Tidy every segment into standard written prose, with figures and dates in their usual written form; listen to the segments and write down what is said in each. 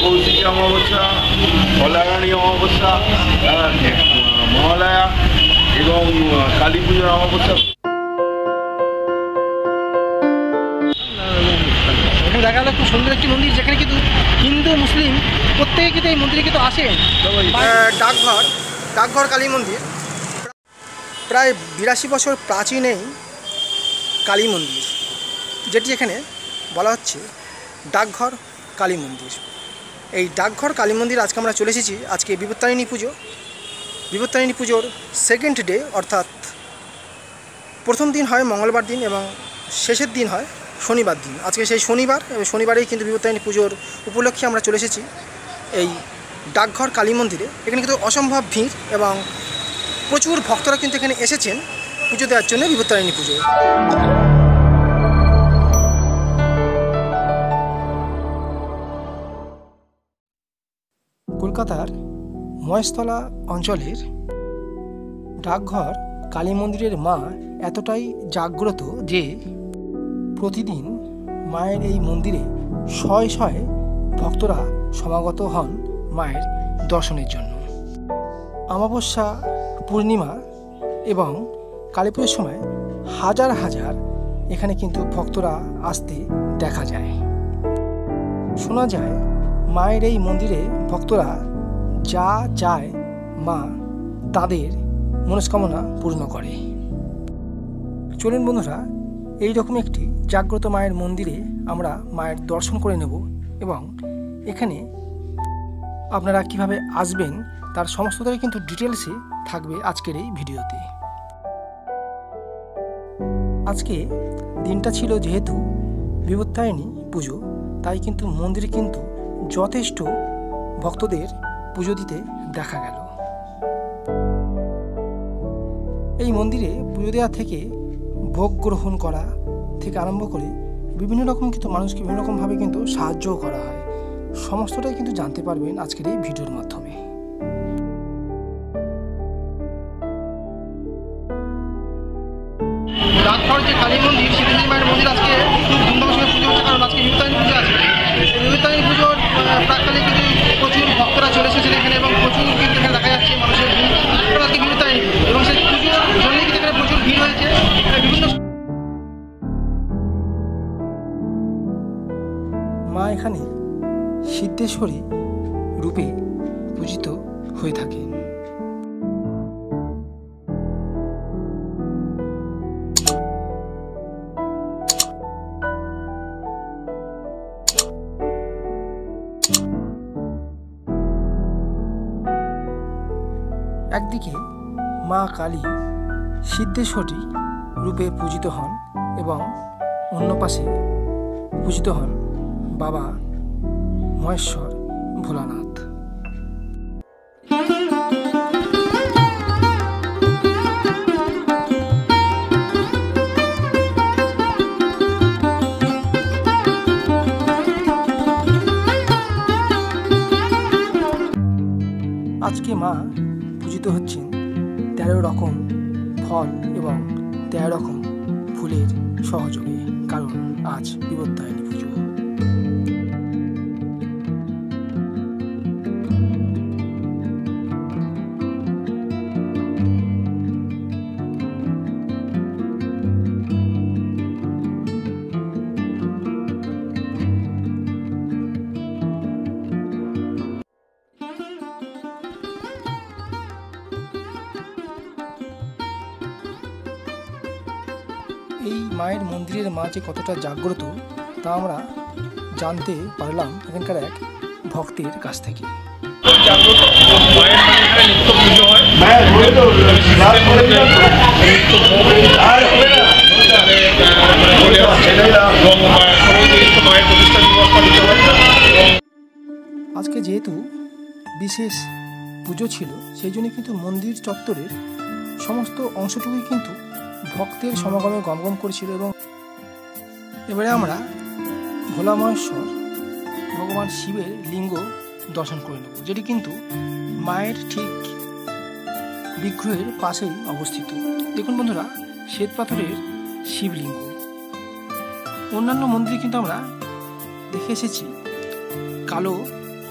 কৌশিকী অমাবস্যা, ফলারানী অমাবস্যা, মহালয়া এবং কালী পুজোর অমাবস্যা। এখানে দেখা গেল খুব সুন্দর একটি মন্দির, যেখানে কিন্তু হিন্দু মুসলিম প্রত্যেকে কিন্তু এই মন্দিরে কিন্তু আসে। ডাকঘর কালী মন্দির প্রায় 82 বছর প্রাচীন এই কালী মন্দির, যেটি এখানে বলা হচ্ছে ডাকঘর কালী মন্দির। এই ডাকঘর কালী মন্দির আজকে আমরা চলে এসেছি। আজকে বিপত্তারিণী পুজো, বিপত্তারিণী পুজোর সেকেন্ড ডে, অর্থাৎ প্রথম দিন হয় মঙ্গলবার দিন এবং শেষের দিন হয় শনিবার দিন। আজকে সেই শনিবার, এবং শনিবারেই কিন্তু বিপত্তারিণী পুজোর উপলক্ষে আমরা চলে এসেছি এই ডাকঘর কালী মন্দিরে। এখানে কিন্তু অসম্ভব ভিড় এবং প্রচুর ভক্তরা কিন্তু এখানে এসেছেন পুজো দেওয়ার জন্য বিপত্তারিণী পুজো। কলকাতার মহেশতলা অঞ্চলের ডাকঘর কালী মন্দিরের মা এতটাই জাগ্রত যে প্রতিদিন মায়ের এই মন্দিরে শয়ে শয়ে ভক্তরা সমাগত হন মায়ের দর্শনের জন্য। অমাবস্যা, পূর্ণিমা এবং কালী পুজোর সময় হাজার হাজার এখানে কিন্তু ভক্তরা আসতে দেখা যায়। শোনা যায় মায়ের এই মন্দিরে ভক্তরা যা চায় মা তাদের মনস্কামনা পূর্ণ করে। চলুন বন্ধুরা, এই রকম একটি জাগ্রত মায়ের মন্দিরে আমরা মায়ের দর্শন করে নেব এবং এখানে আপনারা কিভাবে আসবেন তার সমস্তটাই কিন্তু ডিটেলসে থাকবে আজকের এই ভিডিওতে। আজকে দিনটা ছিল যেহেতু বিপত্তারিণী পুজো, তাই কিন্তু মন্দিরে কিন্তু যথেষ্ট ভক্তদের পুজো দিতে দেখা গেল। এই মন্দিরে পুজো দেওয়া থেকে ভোগ গ্রহণ করা থেকে আরম্ভ করে বিভিন্ন রকম কিন্তু মানুষকে বিভিন্ন রকমভাবে কিন্তু সাহায্যও করা হয়। সমস্তটাই কিন্তু জানতে পারবেন আজকের এই ভিডিওর মাধ্যমে। ডাকঘর যে কালী মন্দির, শীতলী মায়ের মন্দির আজকে খুব ধুমধামের সঙ্গে পুজো হচ্ছে, কারণ আজকে বিপত্তারিণী পুজো আছে। এই বিপত্তারিণী পুজোর প্রাককালে কিন্তু প্রচুর ভক্তরা চলে এসেছেন এখানে এবং প্রচুর কিন্তু এখানে দেখা যাচ্ছে মানুষের ভিড়। আজকে বিপত্তারিণী এবং সেই পুজোর জন্যই কিন্তু এখানে প্রচুর ভিড় হয়েছে। বিভিন্ন মা এখানে সিদ্ধেশ্বরী রূপে পূজিত হয়ে থাকেন। একদিকে মা কালী সিদ্ধেশ্বরী রূপে পূজিত হন এবং অন্য পাশে পূজিত হন বাবা মহেশ্বর ভোলানাথ। আজকে মা পূজিত হচ্ছেন 13 রকম ফল এবং 13 রকম ফুলের সহযোগে, কারণ আজ বিপত্তারিণী পুজো। এই মায়ের মন্দিরের মা যে কতটা জাগ্রত তা আমরা জানতে পারলাম এখানকার এক ভক্তের কাছ থেকে। জাগ্রত মায়ের মন্দিরে নিত্য পুজো হয়। বিশেষ পুজো ছিল, সেই জন্য কিন্তু মন্দির চত্বরের সমস্ত অংশটুকুই কিন্তু ভক্তের সমাগমে গমগম করেছিল। এবং এবারে আমরা ভোলা মহেশ্বর ভগবান শিবের লিঙ্গ দর্শন করে নেব, যেটি কিন্তু মায়ের ঠিক বিগ্রহের পাশেই অবস্থিত। দেখুন বন্ধুরা, শ্বেত পাথরের শিবলিঙ্গ। অন্যান্য মন্দিরে কিন্তু আমরা দেখে এসেছি কালো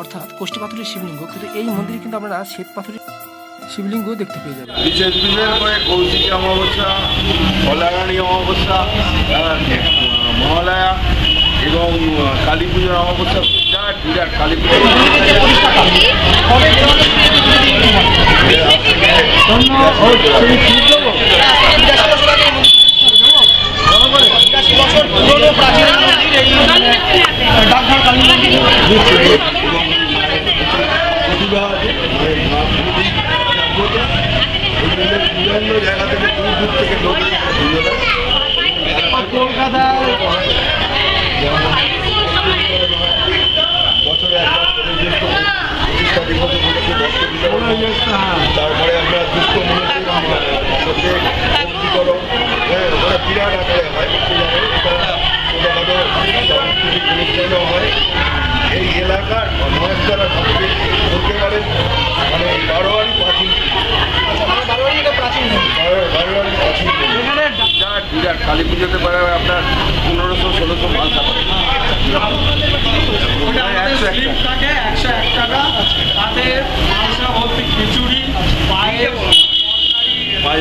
অর্থাৎ কোষ্ঠী পাথরের শিবলিঙ্গ, কিন্তু এই মন্দিরে কিন্তু আপনারা শ্বেত পাথরের শিবলিঙ্গ দেখতে পেয়ে যাবেন। বিশেষ বিশেষ করে কৌশিকী অমাবস্যা, কলারানী অমাবস্যা, মহালয়া এবং কালী পুজোর অমাবস্যা, বিরাট বিরাট কালী পুজো বিভিন্ন জায়গা থেকে দূর দূর থেকে লোক কলকাতায় বছরে তারপরে আমরা দুঃখ ওরা বিরাট আকারে হয়, ছোটখাটো সাংস্কৃতিক অনুষ্ঠানও হয়। এই এলাকার মহেশতলা সবচেয়ে বলতে পারেন মানে বারোয়ারি প্রাচীন বিরাট বিরাট কালী পুজোতে পারে আপনার 1500-1600 মাছ আছে। 101 টাকা তাতে মাংসা ভর্তি খিচুড়ি, পায়েস,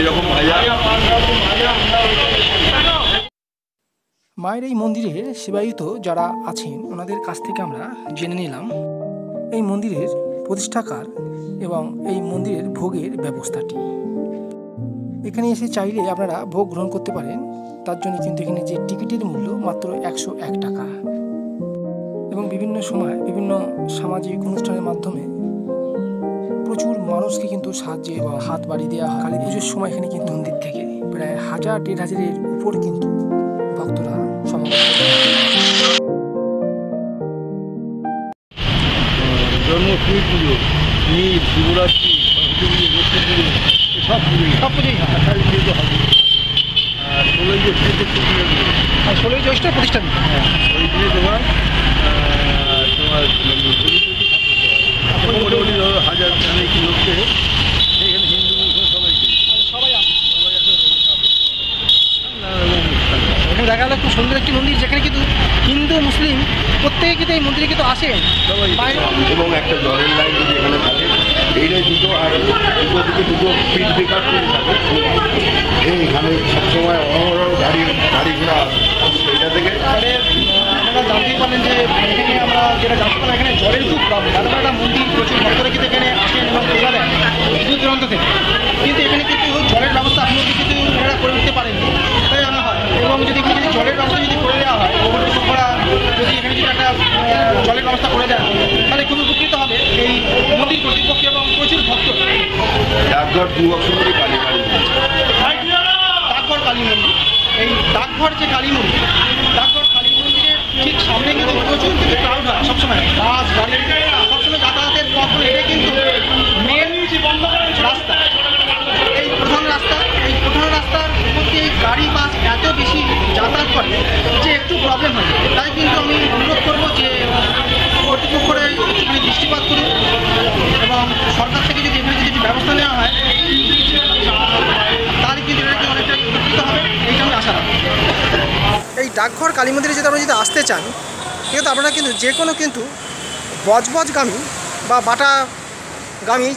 রকম ভাজা। মায়ের এই মন্দিরের সেবায়িত যারা আছেন ওনাদের কাছ থেকে আমরা জেনে নিলাম এই মন্দিরের প্রতিষ্ঠাকার এবং এই মন্দিরের ভোগের ব্যবস্থাটি। এখানে এসে চাইলে আপনারা ভোগ গ্রহণ করতে পারেন, তার জন্য কিন্তু এখানে যে টিকিটের মূল্য মাত্র 101 টাকা। এবং বিভিন্ন সময় বিভিন্ন সামাজিক অনুষ্ঠানের মাধ্যমে প্রচুর মানুষকে কিন্তু সাহায্যে বা হাত বাড়িয়ে দেওয়া হয়। কালী পুজোর সময় এখানে কিন্তু মন্দির থেকে প্রায় 1000-1500-এর উপর কিন্তু ভক্তরা সমাগম করে। জন্মাষ্টমী পুজো, ঈদ, শিবরাত্রি, লক্ষ্মী পুজো, সব পুজোই আষাঢ়ি পুজো হবে। আর 16ই জ্যৈষ্ঠ পুজো, আর 16ই জ্যৈষ্ঠ প্রতিষ্ঠান। হ্যাঁ, ওই দিনে তোমার মোটামুটি ধরো 1000 কি লোককে এখানে হিন্দু মুসলিম সবাই আসে। এখানে দেখা গেল খুব সুন্দর একটি মন্দির, যেখানে কিন্তু হিন্দু মুসলিম প্রত্যেকে কিন্তু এই মন্দিরে কিন্তু আসেন। এবং একটা জলের লাইন যদি এখানে থাকে, এইটাই দুটো, আর দুটো দিকে দুটো স্পিড ব্রেকার তৈরি থাকে। এইখানে সবসময় অহরহ গাড়ি ঘোড়া আসে। এইটা থেকে আপনারা জানতেই পারলেন যে এখানে আমরা যেটা জানতে পারলাম, এখানে জলের খুব প্রবলেম। একটা মন্দির, প্রচুর ভক্তরা কিন্তু এখানে আসেন এবং পূজা দেন দূর দূরান্ত থেকে, কিন্তু এখানে কিন্তু জলের ব্যবস্থা আপনি কিন্তু এনারা করে উঠতে পারেননি, তাই আনা হয়। এবং যদি এখানে যদি জলের ব্যবস্থা যদি করে দেওয়া হয়, যদি এখানে যদি একটা জলের ব্যবস্থা করে দেওয়া হয়, তাহলে খুব উপকৃত হবে এই মন্দির কর্তৃপক্ষ এবং প্রচুর ভক্ত। ডাকঘর দুবছরই কালী বাড়ি, ডাকঘর কালী মন্দির, এই ডাকঘর যে কালী মন্দির, ডাকঘর কালী মন্দিরের ঠিক সামনে কিন্তু প্রচুর কিন্তু ক্রাউড হয় সবসময়, বাস গাড়ি সবসময় যাতায়াতের পথ। এটা কিন্তু মেন রাস্তা, এই প্রধান রাস্তা, এই প্রধান রাস্তার উপর দিয়ে গাড়ি বাস এত বেশি যাতায়াত করে যে একটু প্রবলেম হয়। তাই কিন্তু আমি অনুরোধ করবো যে কর্তৃপক্ষরা একটুখানি দৃষ্টিপাত করুন এবং সরকার থেকে যদি এখানে যদি ব্যবস্থা নেওয়া হয় তাহলে কিন্তু এটাকে অনেকটা উপকৃত হবে, এইটা আমি আশা রাখি। এই ডাকঘর কালী মন্দিরে যদি আপনারা যদি আসতে চান, কিন্তু আপনারা কিন্তু যে কোনো কিন্তু বজবজগামী বা বাটাগামী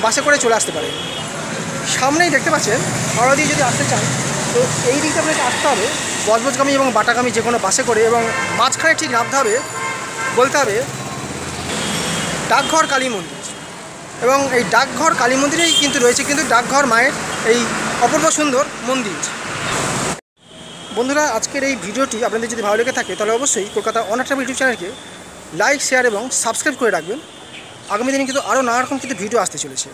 বাসে করে চলে আসতে পারেন। সামনেই দেখতে পাচ্ছেন, হাওড়া দিয়ে যদি আসতে চান তো এই দিকটা আপনাকে আসতে হবে বজবজগামী এবং বাটাগামী যে কোনো বাসে করে, এবং মাঝখানে ঠিক নামতে হবে, বলতে হবে ডাকঘর কালী মন্দির। এবং এই ডাকঘর কালী মন্দিরেই কিন্তু রয়েছে কিন্তু ডাকঘর মায়ের এই অপূর্ব সুন্দর মন্দির। বন্ধুরা, আজকের এই ভিডিওটি আপনাদের যদি ভালো লেগে থাকে তাহলে অবশ্যই কলকাতা অন ট্রাভেল ইউটিউব চ্যানেলকে লাইক, শেয়ার এবং সাবস্ক্রাইব করে রাখবেন। আগামী দিনে কিন্তু আরও নানা রকম কিন্তু ভিডিও আসতে চলেছে।